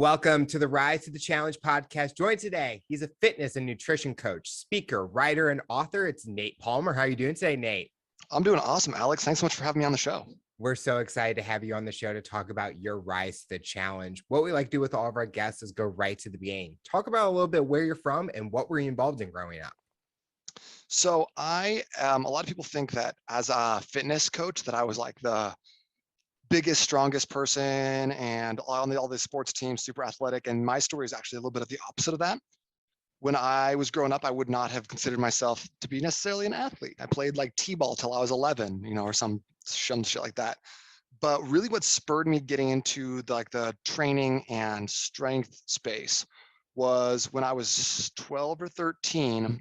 Welcome to the Rise to the Challenge podcast. Joined today, he's a fitness and nutrition coach, speaker, writer, and author. It's Nate Palmer. How are you doing today, Nate? I'm doing awesome, Alex. Thanks so much for having me on the show. We're so excited to have you on the show to talk about your rise to the challenge. What we like to do with all of our guests is go right to the beginning. Talk about a little bit where you're from and what were you involved in growing up? So a lot of people think that as a fitness coach that I was like the biggest, strongest person and on all the sports teams, super athletic. And my story is actually a little bit of the opposite of that. When I was growing up, I would not have considered myself to be necessarily an athlete. I played like t-ball till I was 11, or some shit like that. But really what spurred me getting into the training and strength space was when I was 12 or 13.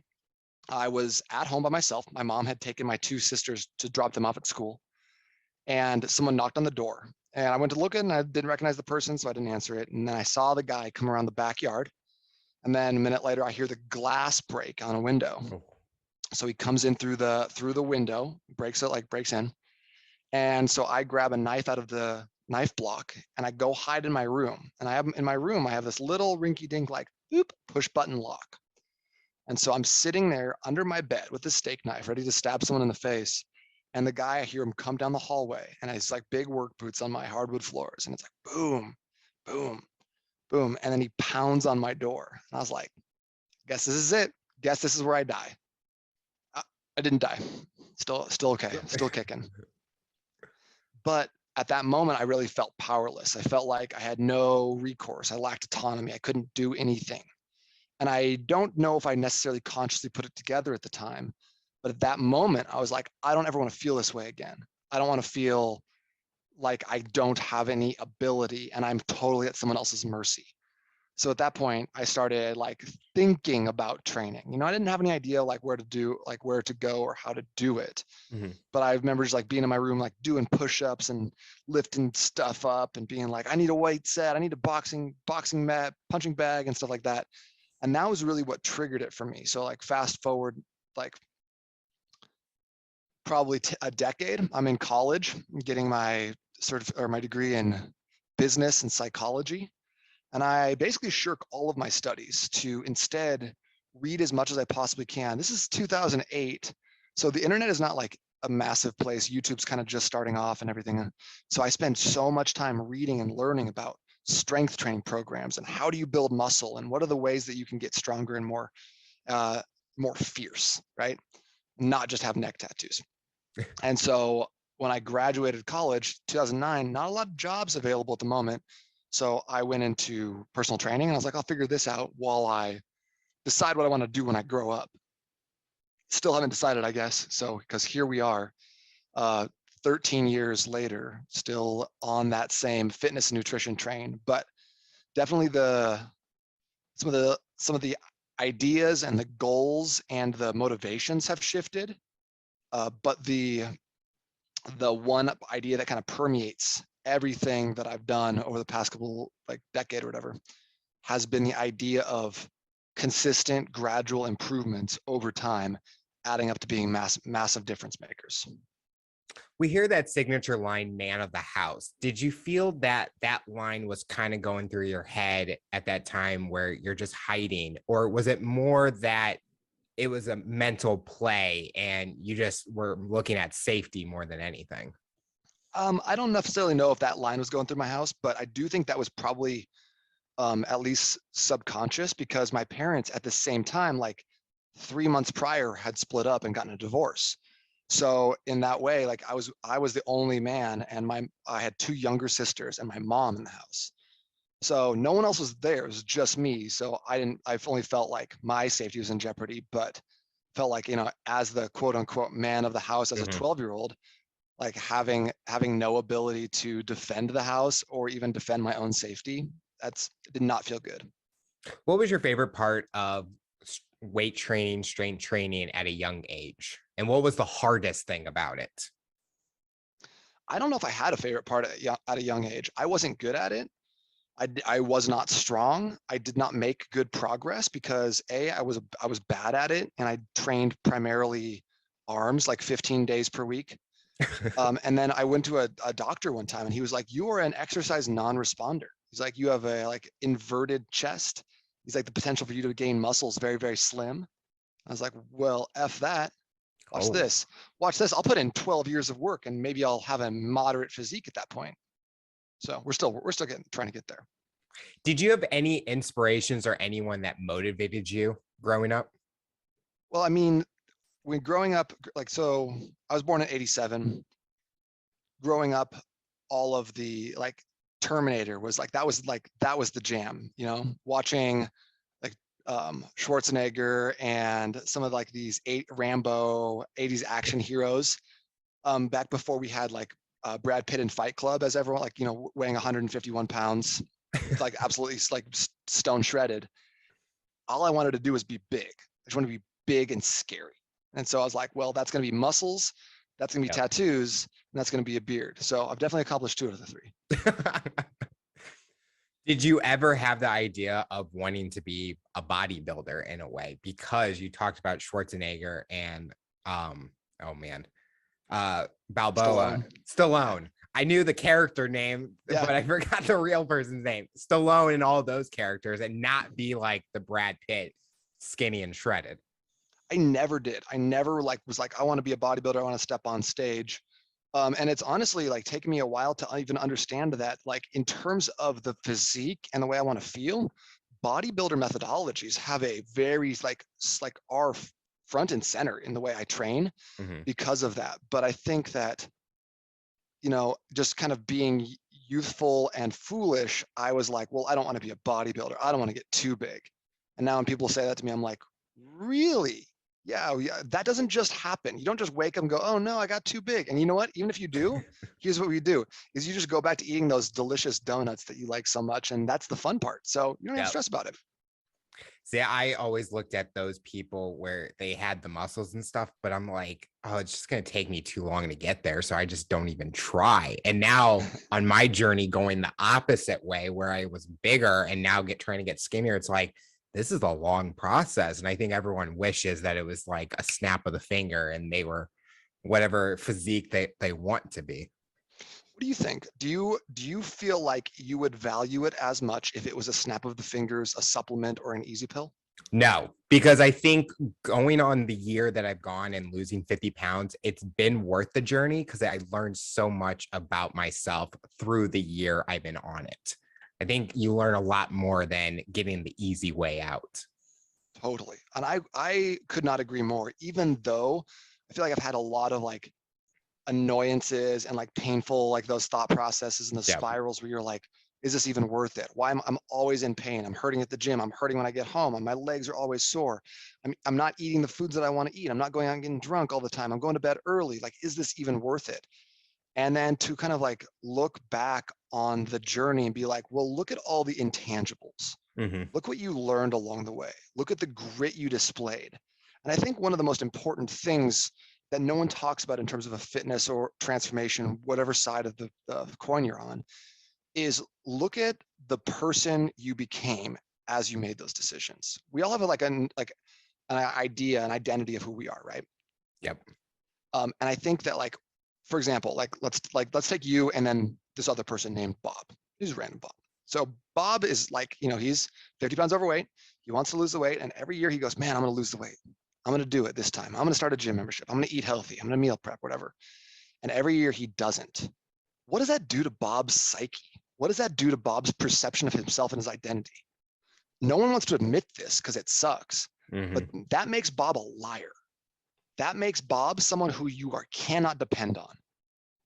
I was at home by myself. My mom had taken my two sisters to drop them off at school, and someone knocked on the door. And I went to look in, and I didn't recognize the person, so I didn't answer it. And then I saw the guy come around the backyard. And then a minute later, I hear the glass break on a window. Oh. So he comes in through the window, breaks in. And so I grab a knife out of the knife block and I go hide in my room. And I have this little rinky dink push button lock. And so I'm sitting there under my bed with a steak knife, ready to stab someone in the face. And the guy, I hear him come down the hallway, and it's like big work boots on my hardwood floors. And it's like, boom, boom, boom. And then he pounds on my door. And I was like, guess this is it. Guess this is where I die. I didn't die. Still okay. Still kicking. But at that moment, I really felt powerless. I felt like I had no recourse. I lacked autonomy. I couldn't do anything. And I don't know if I necessarily consciously put it together at the time, but at that moment, I was like, I don't ever want to feel this way again. I don't want to feel like I don't have any ability and I'm totally at someone else's mercy. So at that point, I started thinking about training. I didn't have any idea where to go or how to do it. Mm-hmm. But I remember just being in my room, doing push-ups and lifting stuff up and being like, I need a weight set, I need a boxing mat, punching bag and stuff like that. And that was really what triggered it for me. So fast forward, probably a decade, I'm in college, getting my my degree in business and psychology. And I basically shirk all of my studies to instead read as much as I possibly can. This is 2008. So the internet is not a massive place. YouTube's kind of just starting off and everything. So I spend so much time reading and learning about strength training programs and how do you build muscle and what are the ways that you can get stronger and more fierce, right? Not just have neck tattoos. And so when I graduated college, 2009, not a lot of jobs available at the moment. So I went into personal training and I was like, I'll figure this out while I decide what I want to do when I grow up. Still haven't decided, I guess. So, because here we are, 13 years later, still on that same fitness and nutrition train, but definitely some of the ideas and the goals and the motivations have shifted. But the one idea that kind of permeates everything that I've done over the past couple decade or whatever has been the idea of consistent, gradual improvements over time, adding up to being massive difference makers. We hear that signature line, man of the house. Did you feel that that line was kind of going through your head at that time where you're just hiding? Or was it more that it was a mental play and you just were looking at safety more than anything? I don't necessarily know if that line was going through my house, but I do think that was probably at least subconscious, because my parents at the same time, 3 months prior, had split up and gotten a divorce. So in that way, I was the only man, and I had two younger sisters and my mom in the house. So no one else was there. It was just me. So I've only felt like my safety was in jeopardy, but felt like, as the quote unquote man of the house, as a 12-year-old, having no ability to defend the house or even defend my own safety, it did not feel good. What was your favorite part of weight training, strength training at a young age? And what was the hardest thing about it? I don't know if I had a favorite part at a young age. I wasn't good at it. I was not strong. I did not make good progress because I was bad at it, and I trained primarily arms 15 days per week. And then I went to a doctor one time, and he was like, "You are an exercise non-responder." He's like, you have a like inverted chest. He's like, the potential for you to gain muscle is very, very slim. I was like, well, F that. Watch Oh, this. Watch this. I'll put in 12 years of work and maybe I'll have a moderate physique at that point. So we're still trying to get there. did you have any inspirations or anyone that motivated you growing up? Well, I mean, when growing up, like, so I was born in 87. Growing up, all of the like Terminator was like, that was the jam, watching like Schwarzenegger and some of like these Rambo 80s action heroes, back before we had like Brad Pitt in Fight Club, as everyone, like, weighing 151 pounds, like absolutely like stone shredded. All I wanted to do was be big. I just wanted to be big and scary. And so I was like, well, that's going to be muscles, that's going to be Yep. tattoos, and that's going to be a beard. So I've definitely accomplished 2 of the 3. Did you ever have the idea of wanting to be a bodybuilder in a way? Because you talked about Schwarzenegger and oh man, Balboa, Stallone. Stallone. I knew the character name, Yeah. but I forgot the real person's name. Stallone and all those characters, and not be like the Brad Pitt, skinny and shredded. I never did. I never like was like, I want to be a bodybuilder. I want to step on stage. And it's honestly like taken me a while to even understand that, like, in terms of the physique and the way I want to feel, bodybuilder methodologies have a very like are front and center in the way I train Mhm. because of that. But I think that, just kind of being youthful and foolish, I was like, well, I don't want to be a bodybuilder. I don't want to get too big. And now when people say that to me, I'm like, really? Yeah, that doesn't just happen. You don't just wake up and go, oh no, I got too big. And you know what? Even if you do, here's what we do is you just go back to eating those delicious donuts that you like so much. And that's the fun part. So you don't have to Yep. stress about it. See, I always looked at those people where they had the muscles and stuff, but I'm like, oh, it's just going to take me too long to get there. So I just don't even try. And now on my journey going the opposite way, where I was bigger and now trying to get skinnier, it's like, this is a long process. And I think everyone wishes that it was like a snap of the finger and they were whatever physique they want to be. What do you think? Do you feel like you would value it as much if it was a snap of the fingers, a supplement, or an easy pill? No, because I think going on the year that I've gone and losing 50 pounds, it's been worth the journey because I learned so much about myself through the year I've been on it. I think you learn a lot more than getting the easy way out. Totally. And I could not agree more, even though I feel like I've had a lot of like annoyances and like painful, like those thought processes and the Yeah. spirals where you're like, is this even worth it? Why I'm always in pain. I'm hurting at the gym. I'm hurting when I get home. And my legs are always sore. I'm not eating the foods that I want to eat. I'm not going out and getting drunk all the time. I'm going to bed early. Like, is this even worth it? And then to kind of like look back on the journey and be like, well, look at all the intangibles. Mhm. Look what you learned along the way. Look at the grit you displayed. And I think one of the most important things that no one talks about in terms of a fitness or transformation, whatever side of the coin you're on, is look at the person you became as you made those decisions. We all have an idea, an identity of who we are, right? Yep. And I think that, like, for example, let's take you and then this other person named Bob. He's a random Bob. So Bob is like, he's 50 pounds overweight. He wants to lose the weight. And every year he goes, man, I'm going to lose the weight. I'm going to do it this time. I'm going to start a gym membership. I'm going to eat healthy. I'm going to meal prep, whatever. And every year he doesn't. What does that do to Bob's psyche? What does that do to Bob's perception of himself and his identity? No one wants to admit this because it sucks, but that makes Bob a liar. That makes Bob someone who you cannot depend on.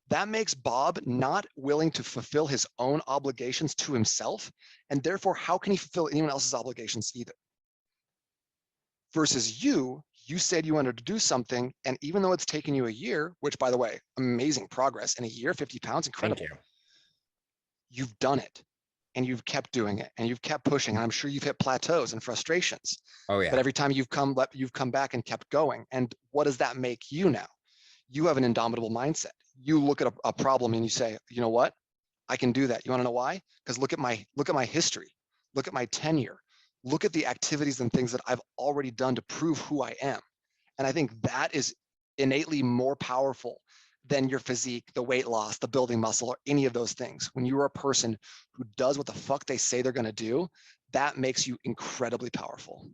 That makes Bob not willing to fulfill his own obligations to himself. And therefore, how can he fulfill anyone else's obligations either? Versus you said you wanted to do something. And even though it's taken you a year, which, by the way, amazing progress in a year, 50 pounds, incredible. Thank you. You've done it and you've kept doing it and you've kept pushing. And I'm sure you've hit plateaus and frustrations. Oh, yeah. But every time you've come back and kept going. And what does that make you now? You have an indomitable mindset. You look at a problem and you say, you know what? I can do that. You want to know why? Because look at my history. Look at my tenure. Look at the activities and things that I've already done to prove who I am. And I think that is innately more powerful than your physique, the weight loss, the building muscle, or any of those things. When you are a person who does what the fuck they say they're going to do, that makes you incredibly powerful.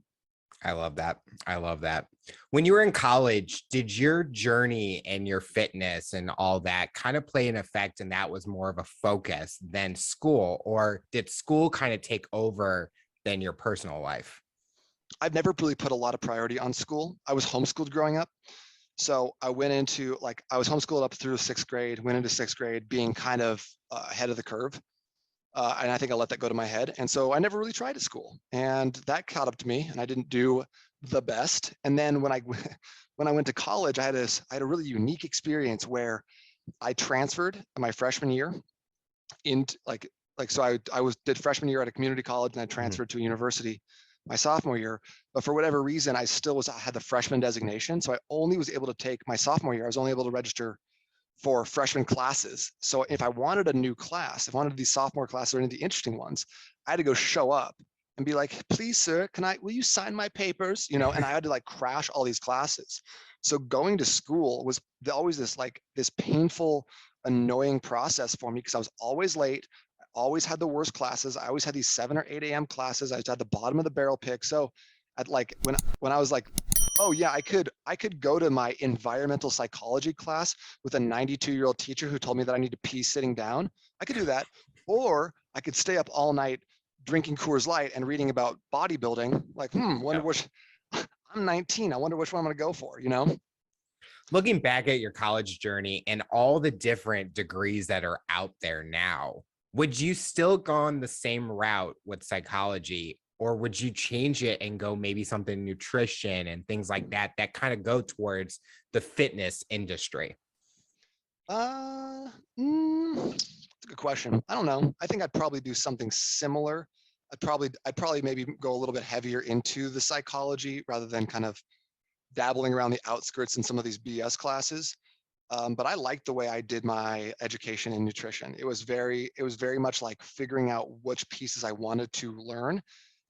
I love that. I love that. When you were in college, did your journey and your fitness and all that kind of play an effect, and that was more of a focus than school, or did school kind of take over than your personal life? I've never really put a lot of priority on school. I was homeschooled growing up. So I went into I was homeschooled up through sixth grade, went into sixth grade being kind of ahead of the curve. And I think I let that go to my head. And so I never really tried at school, and that caught up to me, and I didn't do the best. And then when I when I went to college, I had a really unique experience where I transferred my freshman year into so I did freshman year at a community college, and I transferred to a university my sophomore year. But for whatever reason, I had the freshman designation. So I only was able to take my sophomore year. I was only able to register for freshman classes. So if I wanted a new class, if I wanted these sophomore classes or any of the interesting ones, I had to go show up and be like, please, sir, will you sign my papers? And I had to crash all these classes. So going to school was always this painful, annoying process for me, because I was always late. I always had the worst classes. I always had these 7 or 8 a.m. classes. I was at the bottom of the barrel pick. So at when I was like, oh yeah, I could go to my environmental psychology class with a 92-year-old teacher who told me that I need to pee sitting down. I could do that. Or I could stay up all night drinking Coors Light and reading about bodybuilding. Wonder which, I'm 19. I wonder which one I'm going to go for, Looking back at your college journey and all the different degrees that are out there now, would you still go on the same route with psychology, or would you change it and go maybe something nutrition and things like that kind of go towards the fitness industry? That's a good question. I don't know. I think I'd probably do something similar. I'd probably maybe go a little bit heavier into the psychology rather than kind of dabbling around the outskirts in some of these BS classes. But I liked the way I did my education in nutrition. It was very much like figuring out which pieces I wanted to learn,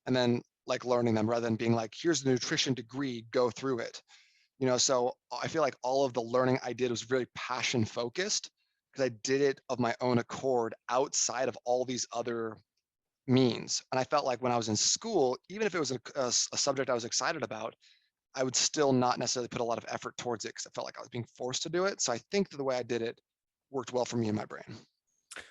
and then learning them rather than being like, here's the nutrition degree, go through it. So I feel like all of the learning I did was really passion focused, because I did it of my own accord outside of all these other means. And I felt like when I was in school, even if it was a subject I was excited about, I would still not necessarily put a lot of effort towards it, because I felt like I was being forced to do it. So I think that the way I did it worked well for me and my brain.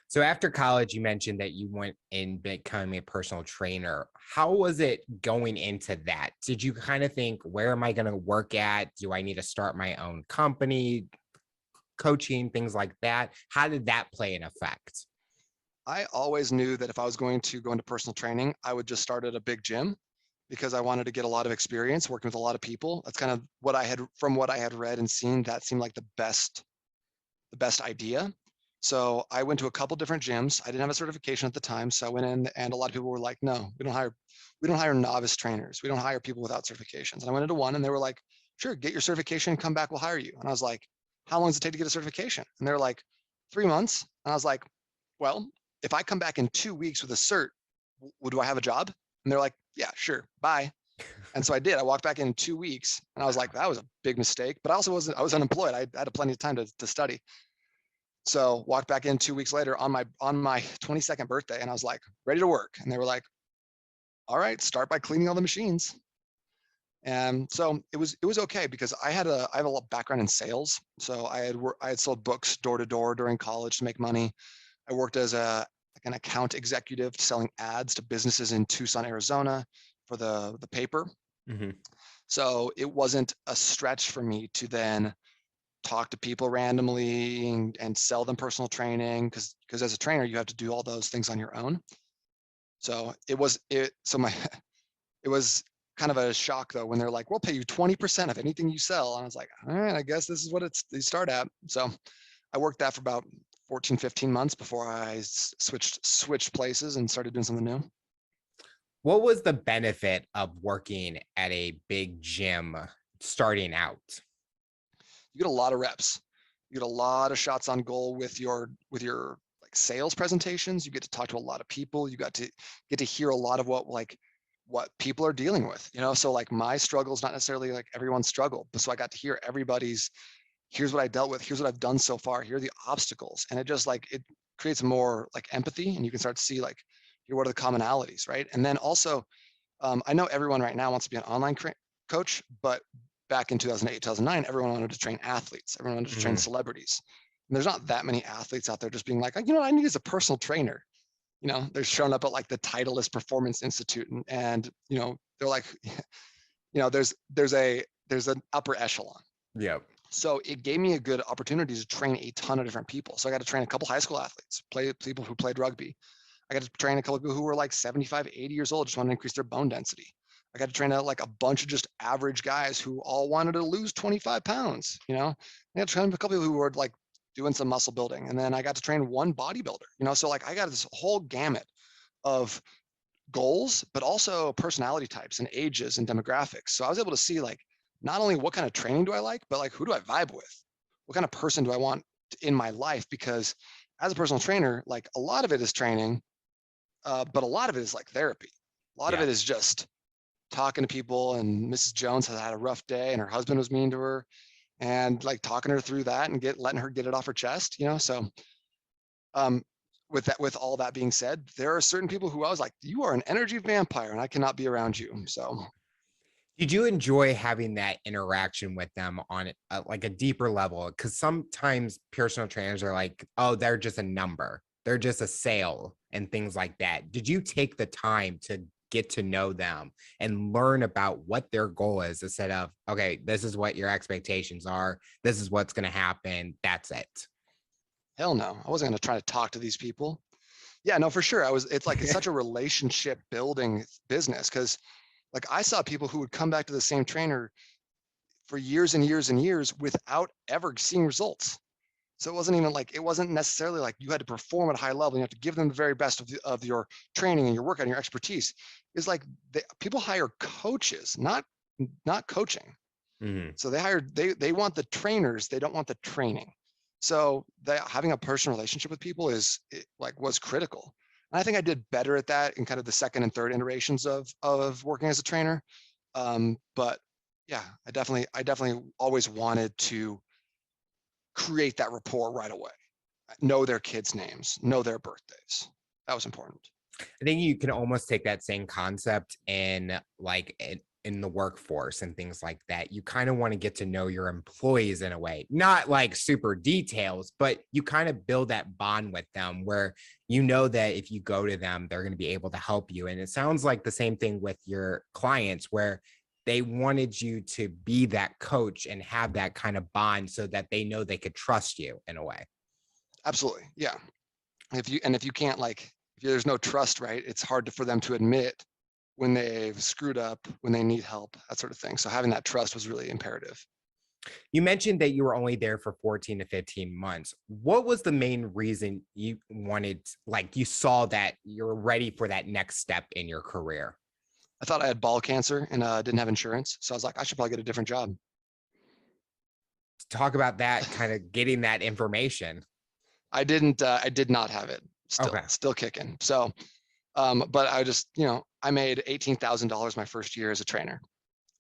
So after college, you mentioned that you went and become a personal trainer. How was it going into that? Did you kind of think, where am I going to work at? Do I need to start my own company, coaching, things like that? How did that play an effect? I always knew that if I was going to go into personal training, I would just start at a big gym, because I wanted to get a lot of experience working with a lot of people. That's kind of what I had read and seen. That seemed like the best idea. So I went to a couple different gyms. I didn't have a certification at the time. So I went in, and a lot of people were like, no, we don't hire novice trainers. We don't hire people without certifications. And I went into one, and they were like, sure, get your certification, come back, we'll hire you. And I was like, how long does it take to get a certification? And they're like, 3 months. And I was like, well, if I come back in 2 weeks with a cert, do I have a job? And they're like, yeah, sure, bye. And so I did. I walked back in 2 weeks, and I was like, that was a big mistake. But I was unemployed. I had plenty of time to study. So walked back in 2 weeks later on my 22nd birthday, and I was like, ready to work. And they were like, all right, start by cleaning all the machines. And so it was okay, because I have a background in sales. So I had sold books door to door during college to make money. I worked as an account executive selling ads to businesses in Tucson, Arizona for the paper. Mm-hmm. So it wasn't a stretch for me to then talk to people randomly and sell them personal training, because as a trainer, you have to do all those things on your own. So it was kind of a shock, though, when they're like, we'll pay you 20% of anything you sell. And I was like, all right, I guess this is what they start at. So I worked that for about 14, 15 months before I switched places and started doing something new. What was the benefit of working at a big gym starting out? You get a lot of reps. You get a lot of shots on goal with your sales presentations. You get to talk to a lot of people. You get to hear a lot of what people are dealing with. So my struggle is not necessarily like everyone's struggle, but so I got to hear everybody's here's what I dealt with, here's what I've done so far, here are the obstacles. And it just like, it creates more like empathy, and you can start to see like, here, what are the commonalities, right? And then also, I know everyone right now wants to be an online coach, but back in 2008, 2009, everyone wanted to train athletes. Everyone wanted to train Mhm. celebrities. And there's not that many athletes out there just being like, you know, I need as a personal trainer. You know, they're showing up at like the Titleist Performance Institute, and you know, they're like, you know, there's an upper echelon. Yep. So it gave me a good opportunity to train a ton of different people. So I got to train a couple high school athletes, people who played rugby. I got to train a couple of people who were like 75, 80 years old, just wanted to increase their bone density. I got to train like a bunch of just average guys who all wanted to lose 25 pounds, you know. I got to train a couple of people who were like doing some muscle building. And then I got to train one bodybuilder, you know. So like I got this whole gamut of goals, but also personality types and ages and demographics. So I was able to see like not only what kind of training do I like, but like who do I vibe with? What kind of person do I want in my life? Because as a personal trainer, like a lot of it is training, but a lot of it is like therapy. A lot of Yeah. it is just talking to people. And Mrs. Jones has had a rough day, and her husband was mean to her, and like talking her through that and letting her get it off her chest. You know, so um, with all that being said, there are certain people who I was like, you are an energy vampire, and I cannot be around you. So Did you enjoy having that interaction with them on like a deeper level? Because sometimes personal trainers are like, oh, they're just a number, they're just a sale and things like that. Did you take the time to get to know them and learn about what their goal is instead of, okay, this is what your expectations are, this is what's going to happen, that's it? hell no, I wasn't going to try to talk to these people. Yeah, no, for sure. It's like, it's such a relationship building business, because like I saw people who would come back to the same trainer for years and years and years without ever seeing results. So it wasn't even like, it wasn't necessarily like you had to perform at a high level. You have to give them the very best of your training and your workout and your expertise. It's like people hire coaches, not coaching. Mhm. So they want the trainers, they don't want the training. So having a personal relationship with people was critical. And I think I did better at that in kind of the second and third iterations of working as a trainer. But yeah, I definitely always wanted to create that rapport right away. Know their kids' names, know their birthdays. That was important. I think you can almost take that same concept in in the workforce and things like that. You kind of want to get to know your employees in a way, not like super details, but you kind of build that bond with them where you know that if you go to them, they're going to be able to help you. And it sounds like the same thing with your clients where they wanted you to be that coach and have that kind of bond so that they know they could trust you in a way. Absolutely. Yeah. If you can't like, if there's no trust, right, it's hard for them to admit when they've screwed up, when they need help, that sort of thing. So having that trust was really imperative. You mentioned that you were only there for 14 to 15 months. What was the main reason you wanted, like you saw that you're ready for that next step in your career? I thought I had ball cancer and didn't have insurance. So I was like, I should probably get a different job. Talk about that, kind of getting that information. I did not have it, Okay. still kicking. So, but I just, I made $18,000 my first year as a trainer,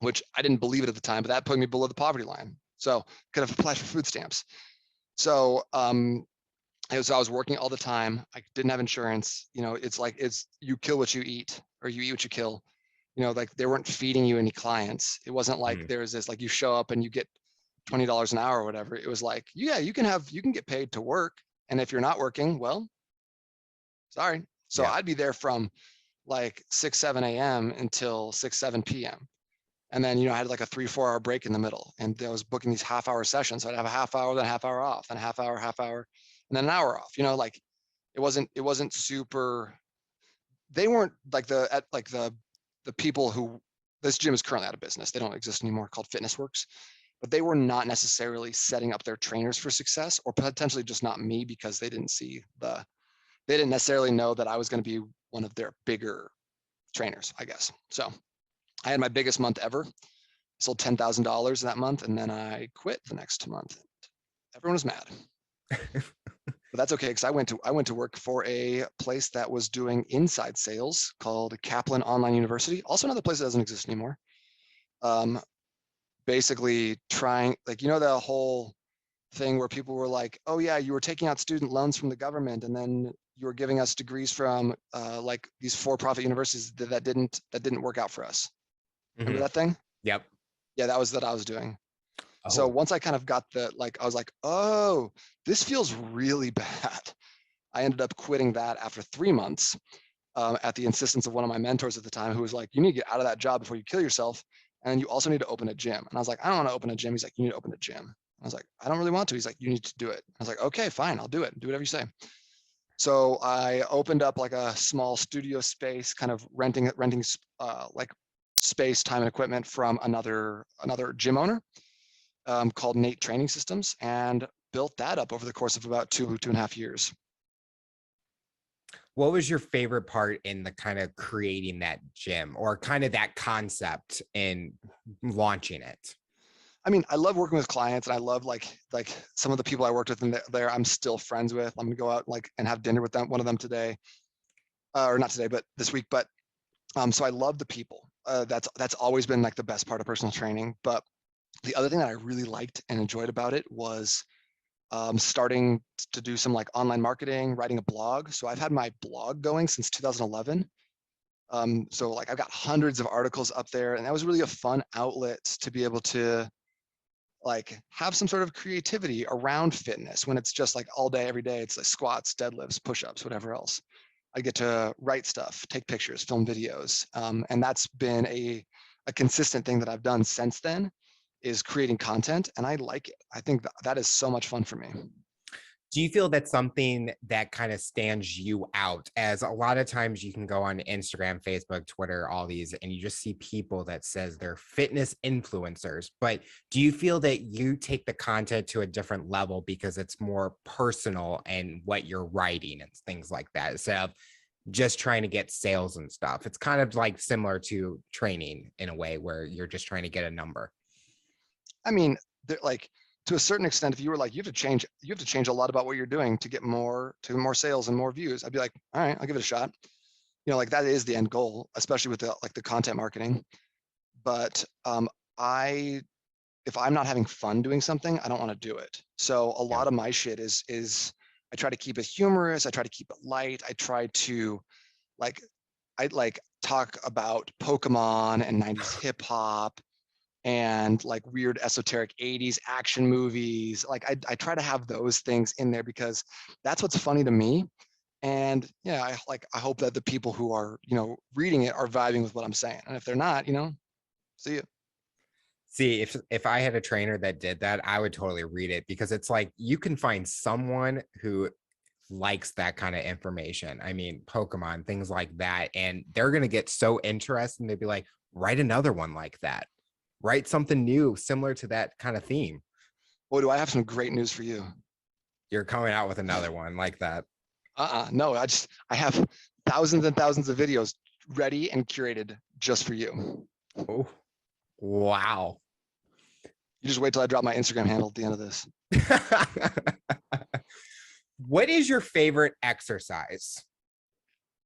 which I didn't believe it at the time, but that put me below the poverty line. So could have applied for food stamps. So, I was working all the time. I didn't have insurance. It's like, you kill what you eat, or you eat what you kill. Like they weren't feeding you any clients. It wasn't like Mhm. there's this, like you show up and you get $20 an hour or whatever. It was like, yeah, you can get paid to work. And if you're not working, well, sorry. So Yeah. I'd be there from like 6, 7 a.m. until 6, 7 p.m. And then, I had like a 3, 4 hour break in the middle, and I was booking these half-hour sessions. So I'd have a half hour, then a half hour off, then a half hour, and then an hour off. Like it wasn't super. They weren't like the people who, this gym is currently out of business. They don't exist anymore, called Fitness Works, but they were not necessarily setting up their trainers for success, or potentially just not me, because they didn't necessarily know that I was going to be one of their bigger trainers, I guess. So I had my biggest month ever. Sold $10,000 that month, and then I quit the next month. Everyone was mad, but that's okay, because I went to work for a place that was doing inside sales called Kaplan Online University. Also another place that doesn't exist anymore. Um, Basically trying, like, the whole thing where people were like, oh yeah, you were taking out student loans from the government, and then you were giving us degrees from like these for-profit universities that didn't work out for us. Remember Hmm. that thing? Yep. Yeah, that was that I was doing. So Oh. once I kind of got the like, I was like, oh, this feels really bad. I ended up quitting that after 3 months at the insistence of one of my mentors at the time, who was like, you need to get out of that job before you kill yourself. And you also need to open a gym. And I was like, I don't want to open a gym. He's like, you need to open a gym. I was like, I don't really want to. He's like, you need to do it. I was like, okay, fine, I'll do it. Do whatever you say. So I opened up like a small studio space, kind of renting like space, time, and equipment from another gym owner called Nate Training Systems, and built that up over the course of about 2.5 years. What was your favorite part in the kind of creating that gym or kind of that concept in launching it? I mean, I love working with clients, and I love like some of the people I worked with in there. I'm still friends with. I'm gonna go out like and have dinner with them. One of them today, or not today, but this week. But so I love the people. That's always been like the best part of personal training. But the other thing that I really liked and enjoyed about it was starting to do some like online marketing, writing a blog. So I've had my blog going since 2011. So like I've got hundreds of articles up there, and that was really a fun outlet to be able to like have some sort of creativity around fitness when it's just like all day, every day. It's like squats, deadlifts, push-ups, whatever else. I get to write stuff, take pictures, film videos. And that's been a consistent thing that I've done since then, is creating content. And I like it. I think that is so much fun for me. Do you feel that's something that kind of stands you out? As a lot of times you can go on Instagram, Facebook, Twitter, all these, and you just see people that says they're fitness influencers. But do you feel that you take the content to a different level because it's more personal and what you're writing and things like that, instead of just trying to get sales and stuff? It's kind of like similar to training in a way where you're just trying to get a number. I mean, like to a certain extent, if you were like, you have to change a lot about what you're doing to get more sales and more views, I'd be like, all right, I'll give it a shot. You know, like that is the end goal, especially with the content marketing. But I if I'm not having fun doing something, I don't want to do it. So a Yeah. lot of my shit is I try to keep it humorous. I try to keep it light. I try to like I like talk about Pokemon and 90s hip hop and like weird esoteric 80s action movies. Like I try to have those things in there because that's what's funny to me. And yeah, I hope that the people who are, reading it are vibing with what I'm saying. And if they're not, see you. See, if I had a trainer that did that, I would totally read it, because it's like you can find someone who likes that kind of information. I mean, Pokemon, things like that. And they're going to get so interested and they'd be like, write another one like that. Write something new, similar to that kind of theme. Boy, do I have some great news for you. You're coming out with another one like that. No, I have thousands and thousands of videos ready and curated just for you. Oh, wow. You just wait till I drop my Instagram handle at the end of this. What is your favorite exercise?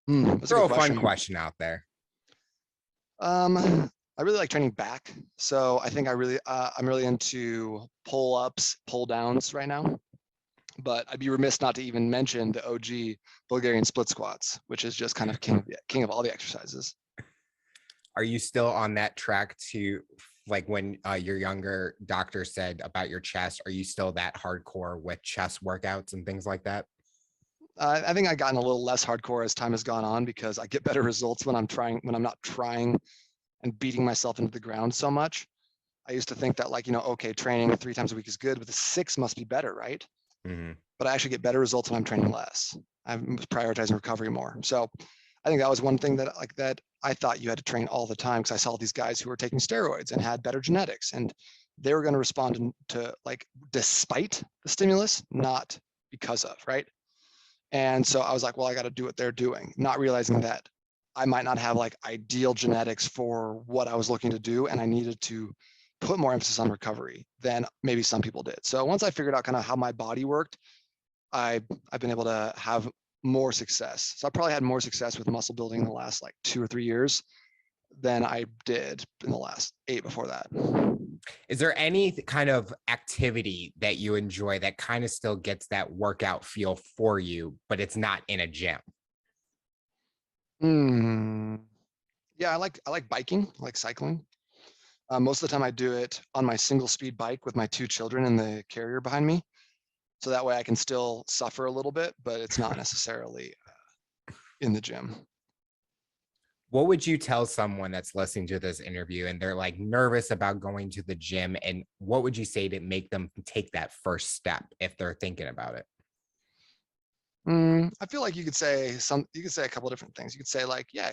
That's a Throw good a fun question. question out there. I really like training back. So I think I'm really into pull ups, pull downs right now. But I'd be remiss not to even mention the OG Bulgarian split squats, which is just kind of king of all the exercises. Are you still on that track to, like, when your younger doctor said about your chest, are you still that hardcore with chest workouts and things like that? I think I've gotten a little less hardcore as time has gone on because I get better results when I'm not trying and beating myself into the ground so much. I used to think that like, okay, training 3 times a week is good, but the 6 must be better, right? Mm-hmm. But I actually get better results when I'm training less. I'm prioritizing recovery more. So I think that was one thing that I thought you had to train all the time, because I saw these guys who were taking steroids and had better genetics, and they were going to respond to like despite the stimulus, not because of, right? And so I was like, well, I got to do what they're doing, not realizing that I might not have like ideal genetics for what I was looking to do, and I needed to put more emphasis on recovery than maybe some people did. So once I figured out kind of how my body worked, I've been able to have more success. So I probably had more success with muscle building in the last like 2 or 3 years than I did in the last 8 before that. Is there any kind of activity that you enjoy that kind of still gets that workout feel for you, but it's not in a gym? Hmm. Yeah, I like biking, I like cycling. Most of the time I do it on my single speed bike with my two children in the carrier behind me. So that way I can still suffer a little bit, but it's not necessarily in the gym. What would you tell someone that's listening to this interview and they're like nervous about going to the gym? And what would you say to make them take that first step if they're thinking about it? I feel like you could say a couple of different things. You could say like, yeah,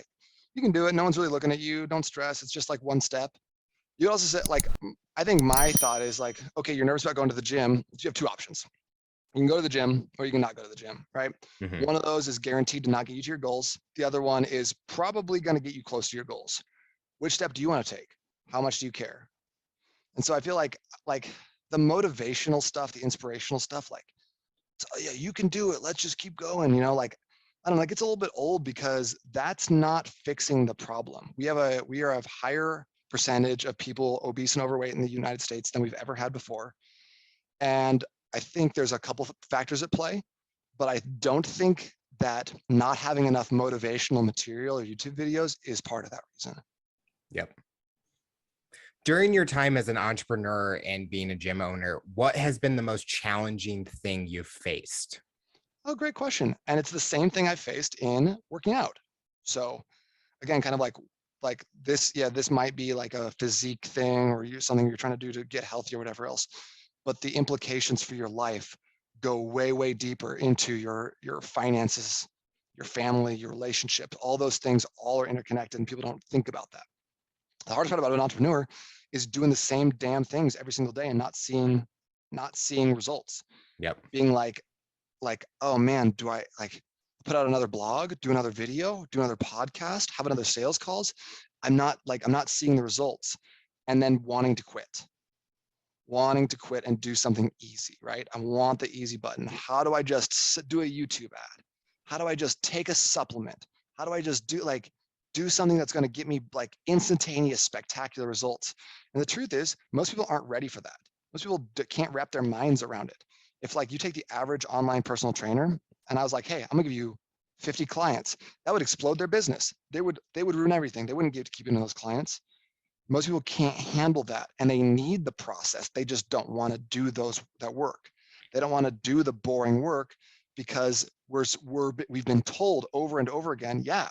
you can do it. No one's really looking at you. Don't stress. It's just like one step. You could also say like, I think my thought is like, okay, you're nervous about going to the gym. You have two options. You can go to the gym or you can not go to the gym, right? Mhm. One of those is guaranteed to not get you to your goals. The other one is probably going to get you close to your goals. Which step do you want to take? How much do you care? And so I feel like the motivational stuff, the inspirational stuff, like, oh, yeah, you can do it. Let's just keep going. Like I don't know, like it's a little bit old because that's not fixing the problem. We are a higher percentage of people obese and overweight in the United States than we've ever had before. And I think there's a couple factors at play, but I don't think that not having enough motivational material or YouTube videos is part of that reason. Yep. During your time as an entrepreneur and being a gym owner, what has been the most challenging thing you've faced? Oh, great question. And it's the same thing I faced in working out. So again, kind of like this, yeah, this might be like a physique thing or something you're trying to do to get healthy or whatever else. But the implications for your life go way, way deeper into your finances, your family, your relationship. All those things all are interconnected and people don't think about that. The hardest part about an entrepreneur is doing the same damn things every single day and not seeing results. Yep. Being like, oh man, do I like put out another blog, do another video, do another podcast, have another sales calls? I'm not seeing the results, and then wanting to quit and do something easy, right? I want the easy button. How do I just do a YouTube ad? How do I just take a supplement? How do I just do something that's going to get me like instantaneous, spectacular results? And the truth is, most people aren't ready for that. Most people can't wrap their minds around it. If like you take the average online personal trainer, and I was like, hey, I'm gonna give you 50 clients, that would explode their business. They would ruin everything. They wouldn't get to keeping those clients. Most people can't handle that and they need the process. They just don't want to do that work. They don't want to do the boring work because we've been told over and over again, yeah,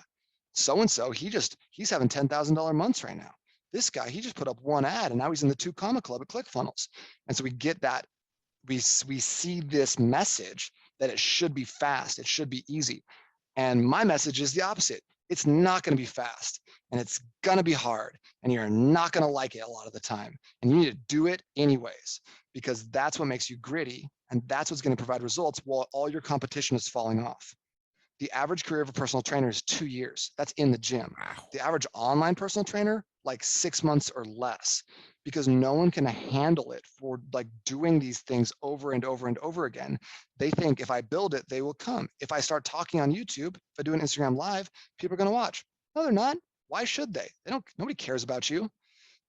so and so he's having $10,000 months right now. This guy, he just put up one ad and now he's in the 2 Comma Club at ClickFunnels. And so we get that we see this message that it should be fast, it should be easy. And my message is the opposite. It's not going to be fast and it's going to be hard and you're not going to like it a lot of the time. And you need to do it anyways, because that's what makes you gritty and that's what's going to provide results while all your competition is falling off. The average career of a personal trainer is 2 years. That's in the gym. Wow. The average online personal trainer, like 6 months or less, because no one can handle it for like doing these things over and over and over again. They think if I build it, they will come. If I start talking on YouTube, if I do an Instagram live, people are going to watch. No, they're not. Why should they? Nobody cares about you.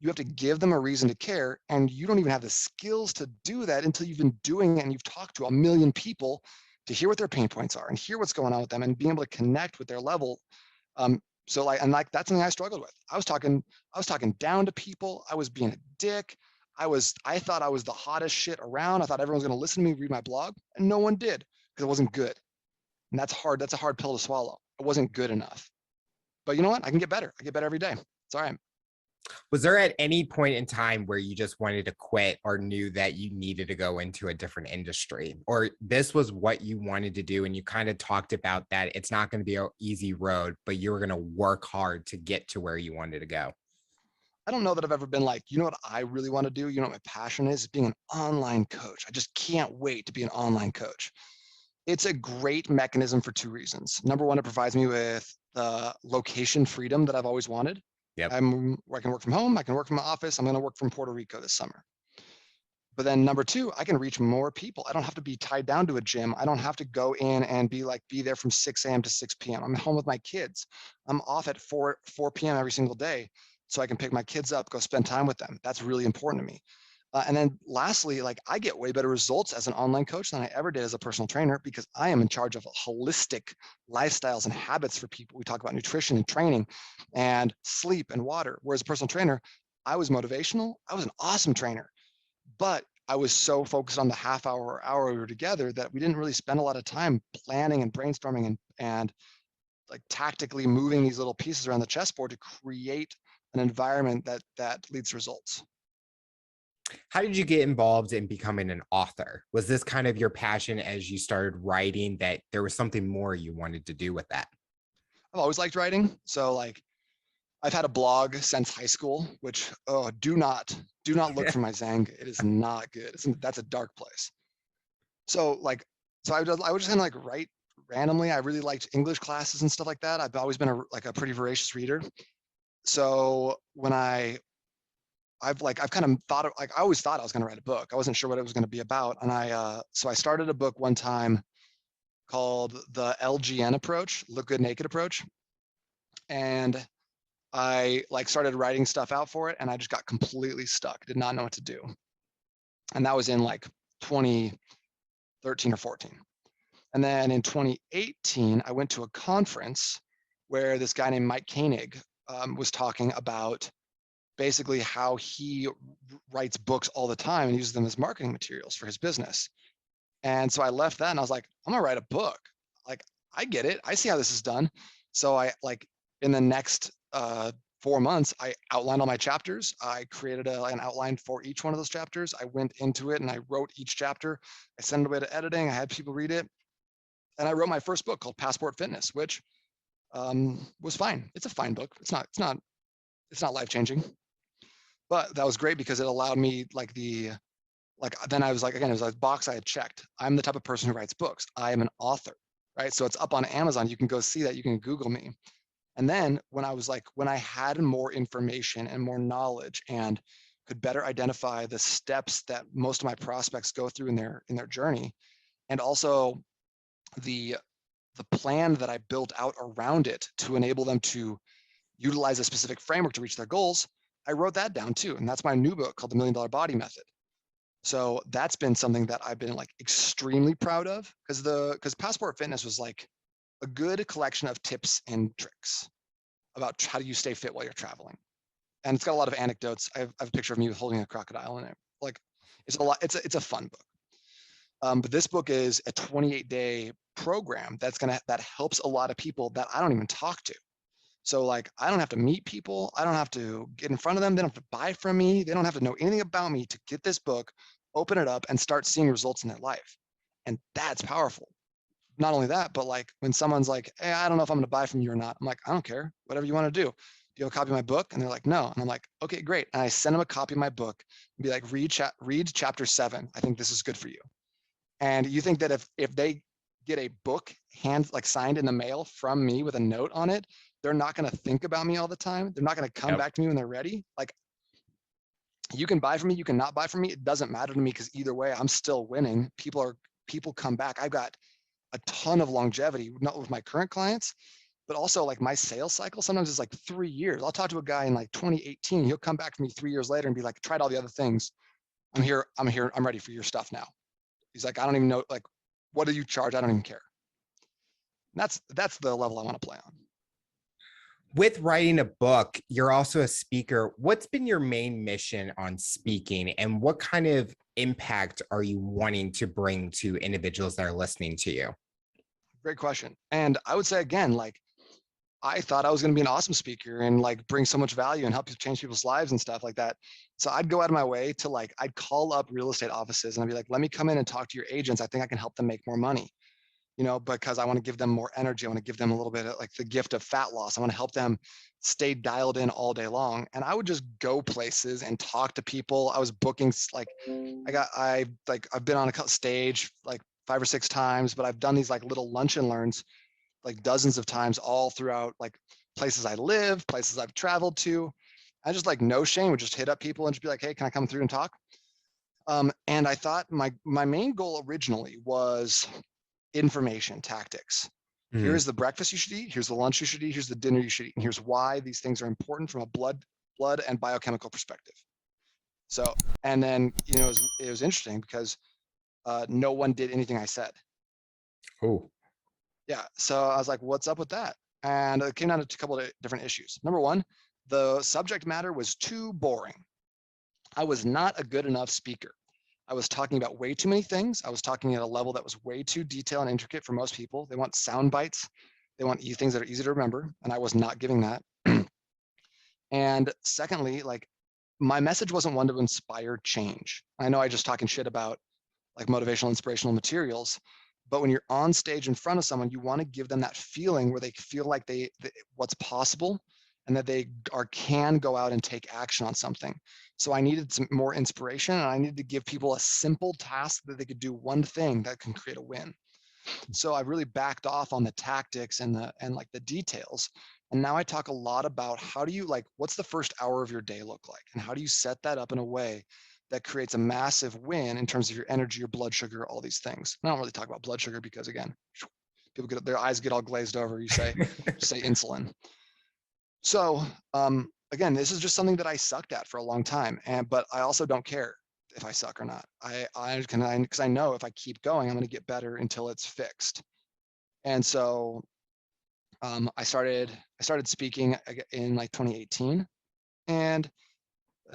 You have to give them a reason to care, and you don't even have the skills to do that until you've been doing it and you've talked to a million people to hear what their pain points are and hear what's going on with them and being able to connect with their level. So like that's something I struggled with. I was talking down to people. I was being a dick. I thought I was the hottest shit around. I thought everyone was going to listen to me read my blog, and no one did because it wasn't good. And that's hard. That's a hard pill to swallow. It wasn't good enough. But you know what? I can get better. I get better every day. It's all right. Was there at any point in time where you just wanted to quit or knew that you needed to go into a different industry, or this was what you wanted to do? And you kind of talked about that it's not going to be an easy road, but you were going to work hard to get to where you wanted to go. I don't know that I've ever been like, you know what I really want to do? You know what my passion is? Being an online coach. I just can't wait to be an online coach. It's a great mechanism for 2 reasons. Number one, it provides me with the location freedom that I've always wanted. Yep. I can work from home. I can work from my office. I'm going to work from Puerto Rico this summer. But then number two, I can reach more people. I don't have to be tied down to a gym. I don't have to go in and be there from 6 a.m. to 6 p.m. I'm home with my kids. I'm off at 4 p.m. every single day. so I can pick my kids up, go spend time with them. That's really important to me. And then lastly, like I get way better results as an online coach than I ever did as a personal trainer because I am in charge of holistic lifestyles and habits for people. We talk about nutrition and training and sleep and water. Whereas a personal trainer, I was motivational. I was an awesome trainer, but I was so focused on the half hour or hour we were together that we didn't really spend a lot of time planning and brainstorming and like tactically moving these little pieces around the chessboard to create an environment that leads to results. How did you get involved in becoming an author? Was this kind of your passion as you started writing, that there was something more you wanted to do with that? I've always liked writing. So like I've had a blog since high school, which do not look for my Zang. It is not good. That's a dark place. So like I would just kind of like write randomly. I really liked English classes and stuff like that. I've always been a pretty voracious reader. So when I've kind of thought of, like I always thought I was going to write a book. I wasn't sure what it was going to be about, and so I started a book one time called the LGN approach, Look Good Naked approach, and I like started writing stuff out for it, and I just got completely stuck. Did not know what to do, and that was in like 2013 or 14. And then in 2018, I went to a conference where this guy named Mike Koenig was talking about basically how he writes books all the time and uses them as marketing materials for his business. And so I left that and I was like, I'm gonna write a book. Like, I get it. I see how this is done. So I like in the next 4 months, I outlined all my chapters. I created an outline for each one of those chapters. I went into it and I wrote each chapter. I sent it away to editing. I had people read it. And I wrote my first book called Passport Fitness, which was fine. It's a fine book. It's not life-changing, but that was great because it allowed me then I was like, again, it was a box I had checked. I'm the type of person who writes books. I am an author, right? So it's up on Amazon. You can go see that. You can Google me. And then when I had more information and more knowledge and could better identify the steps that most of my prospects go through in their journey, and also the plan that I built out around it to enable them to utilize a specific framework to reach their goals, I wrote that down too. And that's my new book called The $1 Million Body Method. So that's been something that I've been like extremely proud of because Passport Fitness was like a good collection of tips and tricks about how do you stay fit while you're traveling. And it's got a lot of anecdotes. I have a picture of me holding a crocodile in it. Like it's a lot, it's a fun book. But this book is a 28-day program that helps a lot of people that I don't even talk to. So like I don't have to meet people. I don't have to get in front of them. They don't have to buy from me. They don't have to know anything about me to get this book, open it up, and start seeing results in their life. And that's powerful. Not only that, but like when someone's like, hey, I don't know if I'm going to buy from you or not. I'm like, I don't care. Whatever you want to do. Do you have a copy of my book? And they're like, no. And I'm like, okay, great. And I send them a copy of my book and be like, read chapter 7. I think this is good for you. And you think that if they get a book signed in the mail from me with a note on it, they're not going to think about me all the time. They're not going to come back to me when they're ready. Like you can buy from me, you can not buy from me. It doesn't matter to me because either way, I'm still winning. People come back. I've got a ton of longevity, not with my current clients, but also like my sales cycle sometimes is like 3 years. I'll talk to a guy in like 2018. He'll come back to me 3 years later and be like, tried all the other things. I'm here. I'm ready for your stuff now. He's like, I don't even know, like, what do you charge? I don't even care. And that's the level I want to play on. With writing a book, you're also a speaker. What's been your main mission on speaking, and what kind of impact are you wanting to bring to individuals that are listening to you? Great question. And I would say again, like, I thought I was going to be an awesome speaker and like bring so much value and help you change people's lives and stuff like that. So I'd go out of my way to like, I'd call up real estate offices and I'd be like, let me come in and talk to your agents. I think I can help them make more money, because I want to give them more energy. I want to give them a little bit of like the gift of fat loss. I want to help them stay dialed in all day long. And I would just go places and talk to people. I was booking like, I've been on a stage like 5 or 6 times, but I've done these like little lunch and learns like dozens of times all throughout like places I live, places I've traveled to. I just like no shame would just hit up people and just be like, hey, can I come through and talk? And I thought my main goal originally was information tactics. Here's the breakfast you should eat. Here's the lunch you should eat. Here's the dinner you should eat. And here's why these things are important from a blood blood and biochemical perspective. So, and then, it was interesting because no one did anything I said. Oh, Yeah. So I was like, what's up with that? And it came down to a couple of different issues. Number one, the subject matter was too boring. I was not a good enough speaker. I was talking about way too many things. I was talking at a level that was way too detailed and intricate for most people. They want sound bites. They want things that are easy to remember. And I was not giving that. And secondly, like my message wasn't one to inspire change. I know I just talking shit about like motivational, inspirational materials, but when you're on stage in front of someone, you want to give them that feeling where they feel like what's possible and that they can go out and take action on something. So I needed some more inspiration, and I needed to give people a simple task that they could do one thing that can create a win. So I really backed off on the tactics and like the details. And now I talk a lot about how do you what's the first hour of your day look like? And how do you set that up in a way that creates a massive win in terms of your energy, your blood sugar, all these things. I don't really talk about blood sugar because again, people get their eyes get all glazed over. You say insulin. So again, this is just something that I sucked at for a long time. But I also don't care if I suck or not. Because I know if I keep going, I'm going to get better until it's fixed. And so I started speaking in like 2018, and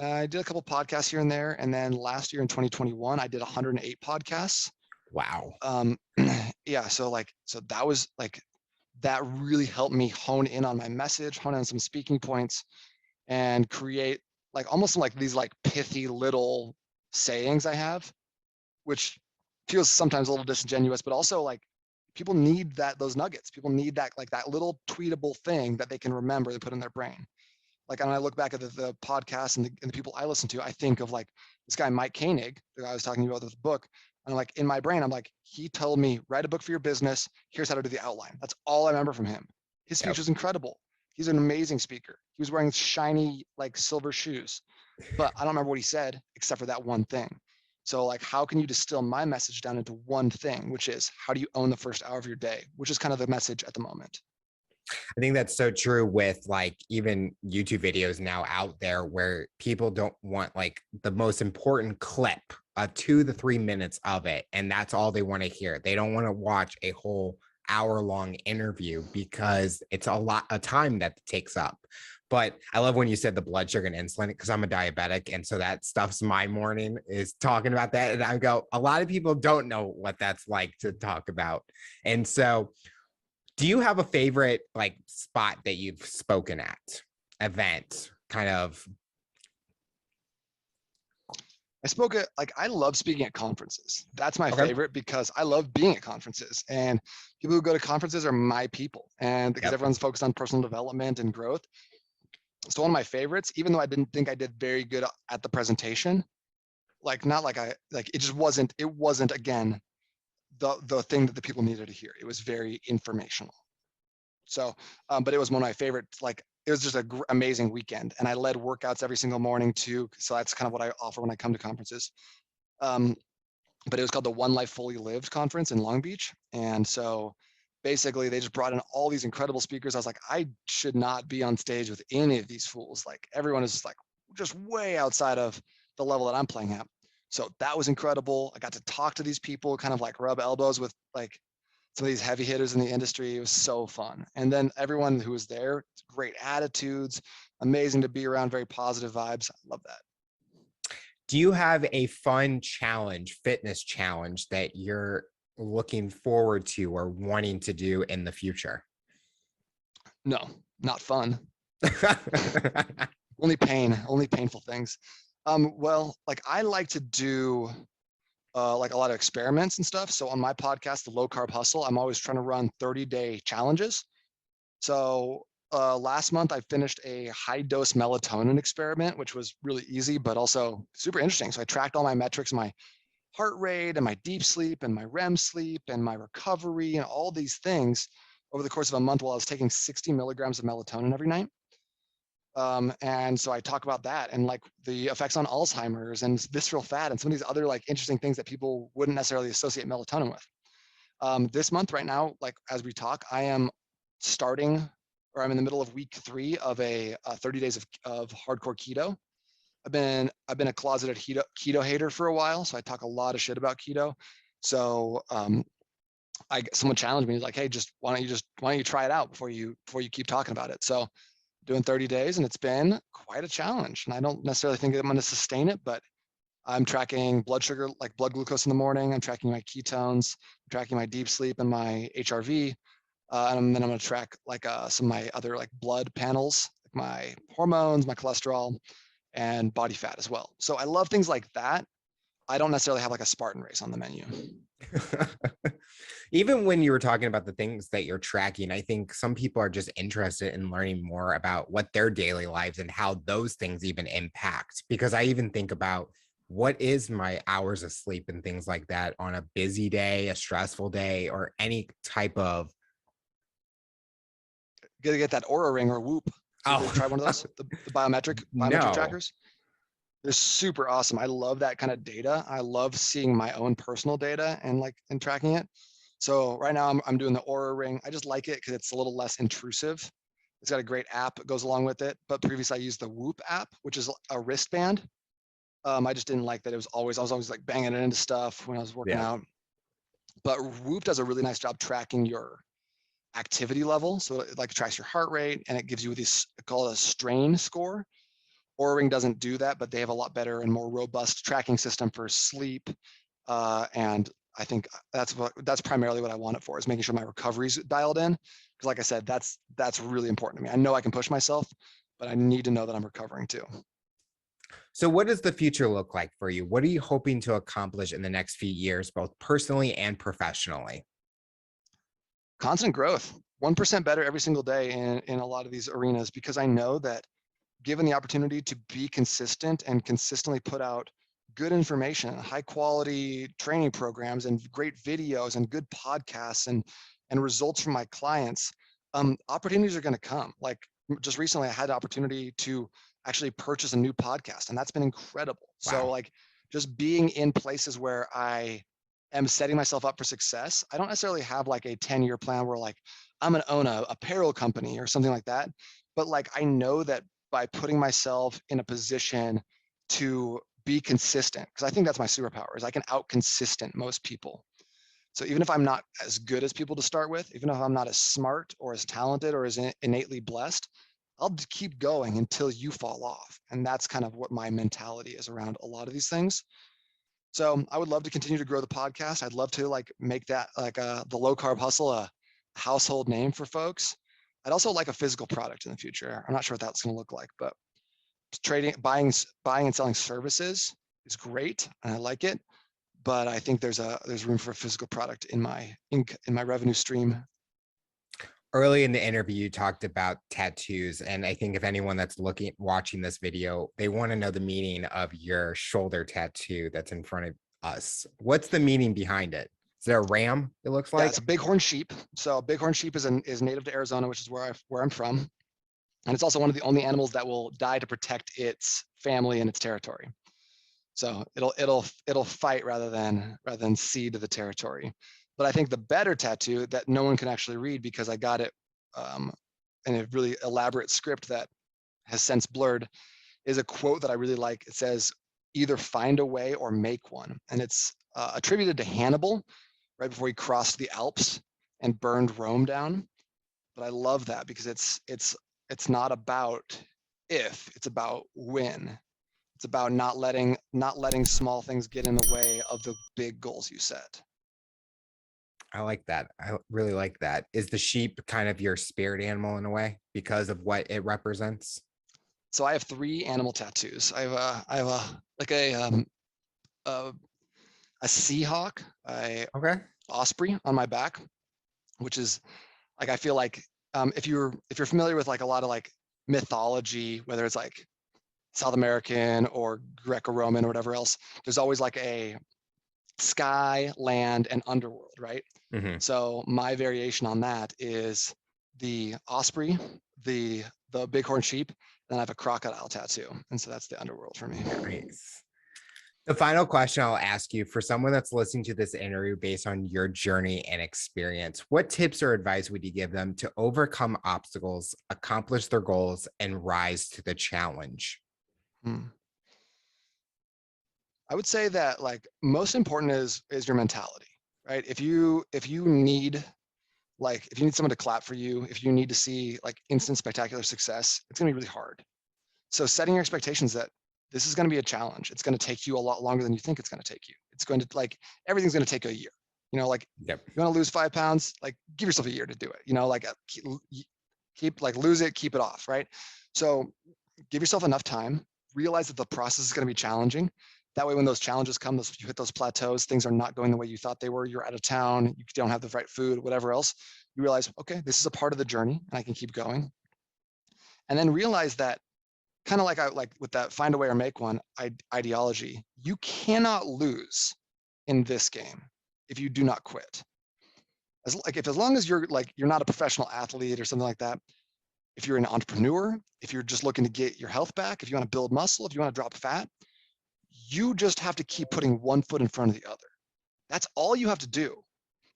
I did a couple podcasts here and there. And then last year in 2021, I did 108 podcasts. wow. Yeah. So that was that really helped me hone in on my message, hone in on some speaking points, and create almost like these pithy little sayings I have, which feels sometimes a little disingenuous, but also people need those nuggets. People need that that little tweetable thing that they can remember to put in their brain. When I look back at the podcast and the people I listen to, I think of this guy Mike Koenig, the guy I was talking about with the book. And in my brain, I'm like, he told me, write a book for your business. Here's how to do the outline. That's all I remember from him. His speech was incredible. He's an amazing speaker. He was wearing shiny silver shoes, but I don't remember what he said except for that one thing. So how can you distill my message down into one thing, which is how do you own the first hour of your day, which is kind of the message at the moment. I think that's so true with even YouTube videos now out there where people don't want the most important clip, 2 to 3 minutes of it. And that's all they want to hear. They don't want to watch a whole hour-long interview because it's a lot of time that takes up. But I love when you said the blood sugar and insulin, because I'm a diabetic. And so that stuff's my morning is talking about that. And I go, a lot of people don't know what that's like to talk about. And so do you have a favorite spot that you've spoken at, event kind of? I spoke at I love speaking at conferences. That's my Okay. favorite because I love being at conferences, and people who go to conferences are my people. And because everyone's focused on personal development and growth. So one of my favorites, even though I didn't think I did very good at the presentation, it just wasn't, again, the thing that the people needed to hear. It was very informational. So, but it was one of my favorites. It was just an amazing weekend, and I led workouts every single morning too. So that's kind of what I offer when I come to conferences. But it was called the One Life Fully Lived conference in Long Beach. And so basically they just brought in all these incredible speakers. I was like, I should not be on stage with any of these fools. Everyone is just way outside of the level that I'm playing at. So that was incredible. I got to talk to these people, kind of rub elbows with some of these heavy hitters in the industry. It was so fun. And then everyone who was there, great attitudes, amazing to be around, very positive vibes. I love that. Do you have a fun challenge, fitness challenge that you're looking forward to or wanting to do in the future? No, not fun. Only painful things. Well, I like to do a lot of experiments and stuff. So on my podcast, The Low Carb Hustle, I'm always trying to run 30-day challenges. So last month I finished a high dose melatonin experiment, which was really easy, but also super interesting. So I tracked all my metrics, my heart rate and my deep sleep and my REM sleep and my recovery and all these things over the course of a month while I was taking 60 milligrams of melatonin every night. And so I talk about that and the effects on Alzheimer's and visceral fat and some of these other interesting things that people wouldn't necessarily associate melatonin with. This month right now, as we talk, I am starting or I'm in the middle of week 3 of a 30 days of hardcore keto. I've been a closeted keto hater for a while, so I talk a lot of shit about keto. So someone challenged me, like, hey, why don't you try it out before you keep talking about it? So doing 30 days, and it's been quite a challenge. And I don't necessarily think I'm going to sustain it, but I'm tracking blood sugar, like blood glucose in the morning. I'm tracking my ketones, I'm tracking my deep sleep and my HRV. And then I'm going to track like some of my other like blood panels, like my hormones, my cholesterol, and body fat as well. So I love things like that. I don't necessarily have like a Spartan race on the menu. Even when you were talking about the things that you're tracking, I think some people are just interested in learning more about what their daily lives and how those things even impact. Because I even think about what is my hours of sleep and things like that on a busy day, a stressful day, or any type of. Gotta get that Aura Ring or Whoop. So Oh, try one of those, the biometric no. trackers. They're super awesome. I love that kind of data. I love seeing my own personal data and tracking it. So right now I'm doing the Aura Ring. I just like it because it's a little less intrusive. It's got a great app that goes along with it. But previously I used the Whoop app, which is a wristband. I just didn't like that I was always like banging it into stuff when I was working Yeah. out. But Whoop does a really nice job tracking your activity level. So it like tracks your heart rate, and it gives you this, called a strain score. Oura Ring doesn't do that, but they have a lot better and more robust tracking system for sleep. And I think that's primarily what I want it for, is making sure my recovery's dialed in. Because like I said, that's really important to me. I know I can push myself, but I need to know that I'm recovering too. So, what does the future look like for you? What are you hoping to accomplish in the next few years, both personally and professionally? Constant growth, 1% better every single day in a lot of these arenas, because I know that given the opportunity to be consistent and consistently put out good information, high quality training programs, and great videos and good podcasts and results from my clients, opportunities are going to come. Like just recently, I had the opportunity to actually purchase a new podcast, and that's been incredible. So Wow. like just being in places where I am setting myself up for success. I don't necessarily have like a 10-year plan where like I'm going to own a apparel company or something like that. But like I know that by putting myself in a position to be consistent, because I think that's my superpower, is I can out consistent most people. So even if I'm not as good as people to start with, even if I'm not as smart or as talented or as innately blessed, I'll keep going until you fall off. And that's kind of what my mentality is around a lot of these things. So I would love to continue to grow the podcast. I'd love to like make that like the low carb hustle a household name for folks. I'd also like a physical product in the future. I'm not sure what that's going to look like, but buying and selling services is great, and I like it. But I think there's room for a physical product in my revenue stream. Early in the interview, you talked about tattoos. And I think if anyone that's watching this video, they want to know the meaning of your shoulder tattoo that's in front of us. What's the meaning behind it? Is there a ram, it looks Yeah, like? it's a bighorn sheep. So bighorn sheep is native to Arizona, which is where I'm from. And it's also one of the only animals that will die to protect its family and its territory. So it'll fight rather than cede the territory. But I think the better tattoo that no one can actually read, because I got it in a really elaborate script that has since blurred, is a quote that I really like. It says, "Either find a way or make one," and it's attributed to Hannibal right before he crossed the Alps and burned Rome down. But I love that because it's not about if, it's about when. It's about not letting small things get in the way of the big goals you set. I like that. I really like that. Is the sheep kind of your spirit animal in a way because of what it represents? So I have 3 animal tattoos. I have a like a seahawk, a Okay. osprey on my back, which is like, I feel like if you're familiar with like a lot of like mythology, whether it's like South American or Greco-Roman or whatever else, there's always like a sky, land, and underworld, right? Mm-hmm. So my variation on that is the osprey, the bighorn sheep, and I have a crocodile tattoo, and so that's the underworld for me. Nice. The final question I'll ask you, for someone that's listening to this interview based on your journey and experience, what tips or advice would you give them to overcome obstacles, accomplish their goals, and rise to the challenge? Hmm. I would say that like most important is your mentality, right? If you need if you need someone to clap for you, if you need to see like instant spectacular success, it's gonna be really hard. So setting your expectations that this is gonna be a challenge. It's gonna take you a lot longer than you think it's gonna take you. It's going to everything's gonna take a year. Yep. You want to lose 5 pounds, like give yourself a year to do it. Keep lose it, keep it off, right? So give yourself enough time. Realize that the process is going to be challenging. That way, when those challenges come, you hit those plateaus, things are not going the way you thought they were. You're out of town, you don't have the right food, whatever else. You realize, okay, this is a part of the journey, and I can keep going. And then realize that, kind of like with that find a way or make one ideology, you cannot lose in this game if you do not quit. As long as you're not a professional athlete or something like that, if you're an entrepreneur, if you're just looking to get your health back, if you want to build muscle, if you want to drop fat, you just have to keep putting one foot in front of the other. That's all you have to do.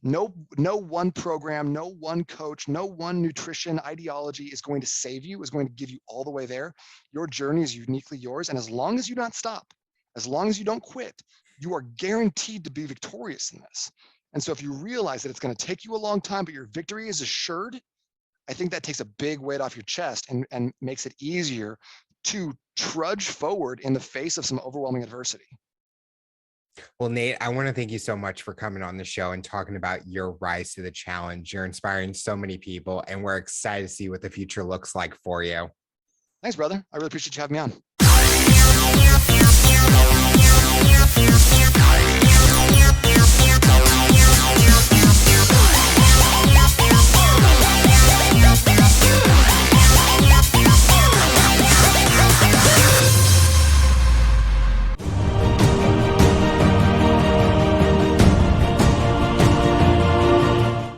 No one program, no one coach, no one nutrition ideology is going to save you, is going to give you all the way there. Your journey is uniquely yours. And as long as you don't stop, as long as you don't quit, you are guaranteed to be victorious in this. And so if you realize that it's going to take you a long time, but your victory is assured, I think that takes a big weight off your chest and makes it easier to trudge forward in the face of some overwhelming adversity. Well, Nate, I want to thank you so much for coming on the show and talking about your rise to the challenge. You're inspiring so many people, and we're excited to see what the future looks like for you. Thanks, brother. I really appreciate you having me on.